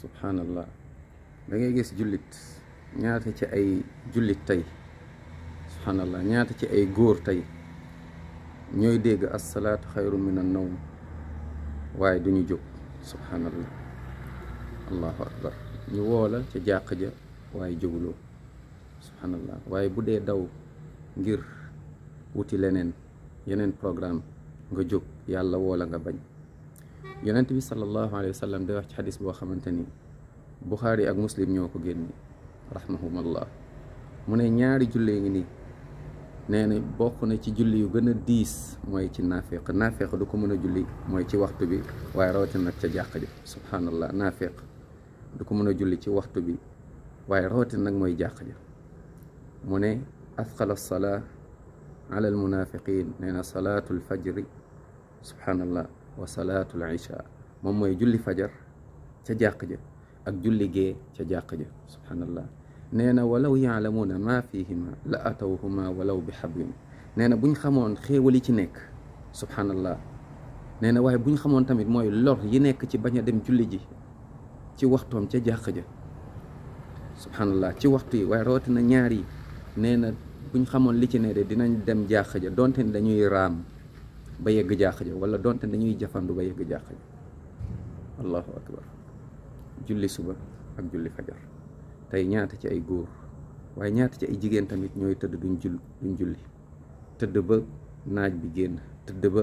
subhanallah da ngay gis jullit ñaata ci ay jullit tey subhanallah ñaata ci ay góor tey ñooy dégg as-salaatu xayru min an-nawm waaye duñu jóg subhanallah allahu akbar ñu woola ca jàq ja waaye jóguloo subhanallah waaye bu dee daw ngir wuti leneen yeneen programme nga jóg yàlla woola nga bañ. yonent bi sallallahu alayhi wa sallam day wax ci xadis boo xamante ni Buxaari ak Muslim ñoo ko génne rahmahumallah mu ne ñaari jullee ngi nii nee na bokk na ci julli yu gën a diis mooy ci naafeq du ko mën a julli mooy ci waxtu bi waaye rawatina nag ca jàq ja subhanallah naafeq du ko mën a julli ci waxtu bi waaye rawatina nag mooy jàq ja mu ne athqala salaa ala al munafiqin nee na salaatul fajri subhanallah wa salaatul isha moom mooy julli fajar ca jàq ja ak julli gee ca jàq ja subhanallah nee na walaw yaalamuuna maa fihima la atawhuma walaw bi hablin nee na buñ xamoon xéewal yi ci nekk subhanallah nee na waaye buñ xamoon tamit mooy lor yi nekk ci bañ a dem julli ji ci waxtoom ca jàq ja subhanallah ci waxtu yi waaye rawatina ñaar yi nee na buñ xamoon li ci ne de dinañ dem jàq ja donte ne dañuy raam ba yegg jàq ja wala donte dañuy jafandu ba yegg jàq ja allahu akbar julli suba ak julli fajar tey ñaata ci ay góor waaye ñaata ci ay jigéen tamit ñooy tëdd duñ julli tëdd ba naaj bi génn tëdd ba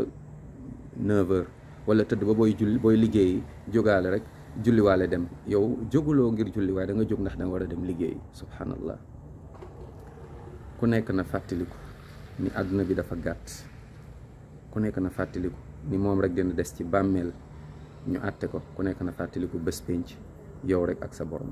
9h wala tëdd ba booy liggéey jógaale rek julliwaale dem yow jóguloo ngir julli waaye da nga jóg ndax da nga war a dem liggéey subhanallah ku nekk na fàttaliku ni àdduna bi dafa gàtt ku nekk na fàttaliku ni moom rek dina des ci bàmmeel ñu àtte ko ku nekk na fàttaliku bés pénc yow rek ak sa borom